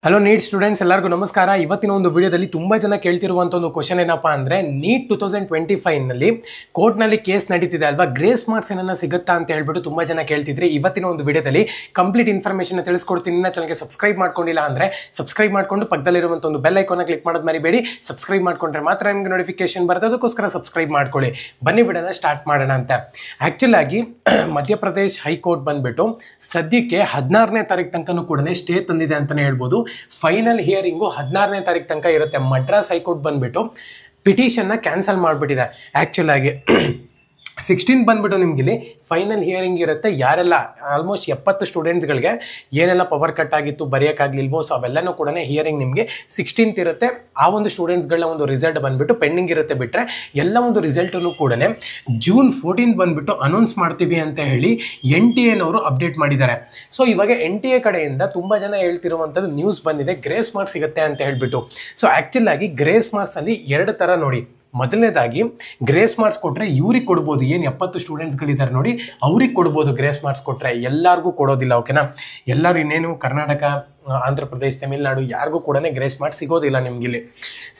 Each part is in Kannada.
ಹಲೋ ನೀಟ್ ಸ್ಟೂಡೆಂಟ್ಸ್ ಎಲ್ಲರಿಗೂ ನಮಸ್ಕಾರ. ಇವತ್ತಿನ ಒಂದು ವಿಡಿಯೋದಲ್ಲಿ ತುಂಬ ಜನ ಕೇಳ್ತಿರುವಂಥ ಒಂದು ಕ್ವಶನ್ ಏನಪ್ಪ ಅಂದರೆ ನೀಟ್ 2025ನಲ್ಲಿ ಕೋರ್ಟ್ನಲ್ಲಿ ಕೇಸ್ ನಡೀತಿದೆ ಅಲ್ವಾ, ಗ್ರೇಸ್ ಮಾರ್ಕ್ಸ್ ಏನನ್ನ ಸಿಗುತ್ತಾ ಅಂತ ಹೇಳ್ಬಿಟ್ಟು ತುಂಬ ಜನ ಕೇಳ್ತಿದ್ರೆ ಇವತ್ತಿನ ಒಂದು ವಿಡಿಯೋದಲ್ಲಿ ಕಂಪ್ಲೀಟ್ ಇನ್ಫಾರ್ಮೇಷನ್ ತಿಳಿಸ್ಕೊಡ್ತೀನಿ. ನನ್ನ ಚಾನಲ್ಗೆ ಸಬ್ಸ್ಕ್ರೈಬ್ ಮಾಡ್ಕೊಂಡಿಲ್ಲ ಅಂದರೆ ಸಬ್ಸ್ಕ್ರೈಬ್ ಮಾಡಿಕೊಂಡು ಪಕ್ಕದಲ್ಲಿರುವಂಥ ಒಂದು ಬೆಲ್ ಐಕಾನ್ನ ಕ್ಲಿಕ್ ಮಾಡೋದು ಮರಿಬೇಡಿ. ಸಬ್ಸ್ಕ್ರೈಬ್ ಮಾಡ್ಕೊಂಡ್ರೆ ಮಾತ್ರ ನಿಮಗೆ ನೋಟಿಫಿಕೇಶನ್ ಬರುತ್ತೆ, ಅದಕ್ಕೋಸ್ಕರ ಸಬ್ಸ್ಕ್ರೈಬ್ ಮಾಡ್ಕೊಳ್ಳಿ. ಬನ್ನಿ ವಿಡಿಯೋನ ಸ್ಟಾರ್ಟ್ ಮಾಡೋಣ ಅಂತ. ಆ್ಯಕ್ಚುಲ್ ಆಗಿ ಮಧ್ಯಪ್ರದೇಶ್ ಹೈಕೋರ್ಟ್ ಬಂದ್ಬಿಟ್ಟು ಸದ್ಯಕ್ಕೆ 16ನೇ ತಾರೀಕು ತನಕನೂ ಕೂಡ ಸ್ಟೇ ತಂದಿದೆ ಅಂತಲೇ ಹೇಳ್ಬೋದು. ಫೈನಲ್ ಹಿಯರಿಂಗು 16ನೇ ತಾರೀಕು ತನಕ ಇರುತ್ತೆ. ಮಡ್ರಾಸ್ ಹೈಕೋರ್ಟ್ ಬಂದ್ಬಿಟ್ಟು ಪಿಟಿಷನ್ನ ಕ್ಯಾನ್ಸಲ್ ಮಾಡಿಬಿಟ್ಟಿದೆ. ಆ್ಯಕ್ಚುಲ್ ಆಗಿ 16 ಬಂದ್ಬಿಟ್ಟು ನಿಮ್ಗೆ ಇಲ್ಲಿ ಫೈನಲ್ ಹಿಯರಿಂಗ್ ಇರುತ್ತೆ. ಯಾರೆಲ್ಲ ಆಲ್ಮೋಸ್ಟ್ 70 ಸ್ಟೂಡೆಂಟ್ಸ್ಗಳಿಗೆ ಏನೆಲ್ಲ ಪವರ್ ಕಟ್ ಆಗಿತ್ತು, ಬರೆಯೋಕ್ಕಾಗಲಿಲ್ವೋ, ಸೊ ಅವೆಲ್ಲನೂ ಕೂಡ ಹಿಯರಿಂಗ್ ನಿಮಗೆ 16th ಇರುತ್ತೆ. ಆ ಒಂದು ಸ್ಟೂಡೆಂಟ್ಸ್ಗಳನ್ನ ಒಂದು ರಿಸಲ್ಟ್ ಬಂದ್ಬಿಟ್ಟು ಪೆಂಡಿಂಗ್ ಇರುತ್ತೆ. ಬಿಟ್ಟರೆ ಎಲ್ಲ ಒಂದು ರಿಸಲ್ಟನ್ನು ಕೂಡ ಜೂನ್ 14 ಬಂದ್ಬಿಟ್ಟು ಅನೌನ್ಸ್ ಮಾಡ್ತೀವಿ ಅಂತ ಹೇಳಿ NTA ಅಪ್ಡೇಟ್ ಮಾಡಿದ್ದಾರೆ. ಸೊ ಇವಾಗ NTA ಕಡೆಯಿಂದ ತುಂಬ ಜನ ಹೇಳ್ತಿರುವಂಥದ್ದು ನ್ಯೂಸ್ ಬಂದಿದೆ, ಗ್ರೇಸ್ ಮಾರ್ಕ್ಸ್ ಸಿಗುತ್ತೆ ಅಂತ ಹೇಳ್ಬಿಟ್ಟು. ಸೊ ಆ್ಯಕ್ಚುಲ್ ಆಗಿ ಗ್ರೇಸ್ ಮಾರ್ಕ್ಸಲ್ಲಿ 2 ಥರ ನೋಡಿ. ಮೊದಲನೇದಾಗಿ ಗ್ರೇಸ್ ಮಾರ್ಕ್ಸ್ ಕೊಟ್ಟರೆ ಇವ್ರಿಗೆ ಕೊಡ್ಬೋದು, ಏನು 70 ಸ್ಟೂಡೆಂಟ್ಸ್ಗಳಿದ್ದಾರೆ ನೋಡಿ ಅವ್ರಿಗೆ ಕೊಡ್ಬೋದು. ಗ್ರೇಸ್ ಮಾರ್ಕ್ಸ್ ಕೊಟ್ಟರೆ ಎಲ್ಲರಿಗೂ ಕೊಡೋದಿಲ್ಲ, ಓಕೆನಾ. ಎಲ್ಲರೂ ಇನ್ನೇನು ಕರ್ನಾಟಕ, ಆಂಧ್ರ ಪ್ರದೇಶ, ತಮಿಳ್ನಾಡು ಯಾರಿಗೂ ಕೂಡ ಗ್ರೇಸ್ ಮಾರ್ಕ್ಸ್ ಸಿಗೋದಿಲ್ಲ ನಿಮಗಿಲ್ಲಿ.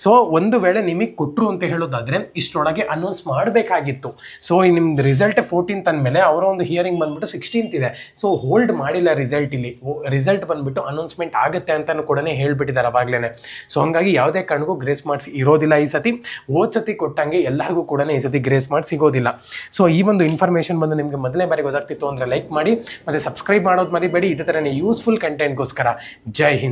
ಸೊ ಒಂದು ವೇಳೆ ನಿಮಗೆ ಕೊಟ್ಟರು ಅಂತ ಹೇಳೋದಾದರೆ ಇಷ್ಟರೊಳಗೆ ಅನೌನ್ಸ್ ಮಾಡಬೇಕಾಗಿತ್ತು. ಸೊ ನಿಮ್ದು ರಿಸಲ್ಟ್ 14th ಅಂದಮೇಲೆ ಅವರ ಒಂದು ಹಿಯರಿಂಗ್ ಬಂದ್ಬಿಟ್ಟು 16th ಇದೆ. ಸೊ ಹೋಲ್ಡ್ ಮಾಡಿಲ್ಲ ರಿಸಲ್ಟ್. ಇಲ್ಲಿ ರಿಸಲ್ಟ್ ಬಂದ್ಬಿಟ್ಟು ಅನೌನ್ಸ್ಮೆಂಟ್ ಆಗುತ್ತೆ ಅಂತಲೂ ಕೂಡ ಹೇಳ್ಬಿಟ್ಟಿದ್ದಾರೆ ಅವಾಗಲೇ. ಸೊ ಹಂಗಾಗಿ ಯಾವುದೇ ಕಾರಣಕ್ಕೂ ಗ್ರೇಸ್ ಮಾರ್ಕ್ಸ್ ಇರೋದಿಲ್ಲ ಈ ಸತಿ. ಹೋದ ಸತಿ ಕೊಟ್ಟಂಗೆ ಎಲ್ಲರಿಗೂ ಕೂಡ ಈ ಸತಿ ಗ್ರೇಸ್ ಮಾರ್ಕ್ಸ್ ಸಿಗೋದಿಲ್ಲ. ಸೊ ಈ ಒಂದು ಇನ್ಫಾರ್ಮೇಷನ್ ಬಂದು ನಿಮಗೆ ಮೊದಲನೇ ಬಾರಿ ಗೊತ್ತಾಗ್ತಿತ್ತು ಅಂದರೆ ಲೈಕ್ ಮಾಡಿ, ಮತ್ತು ಸಬ್ಸ್ಕ್ರೈಬ್ ಮಾಡೋದು ಮರಿಬೇಡಿ. ಇದೇ ಥರನೇ ಯೂಸ್ಫುಲ್ ಕಂಟೆಂಟ್ಗೋಸ್ಕರ. ಜೈ ಹಿಂದ್.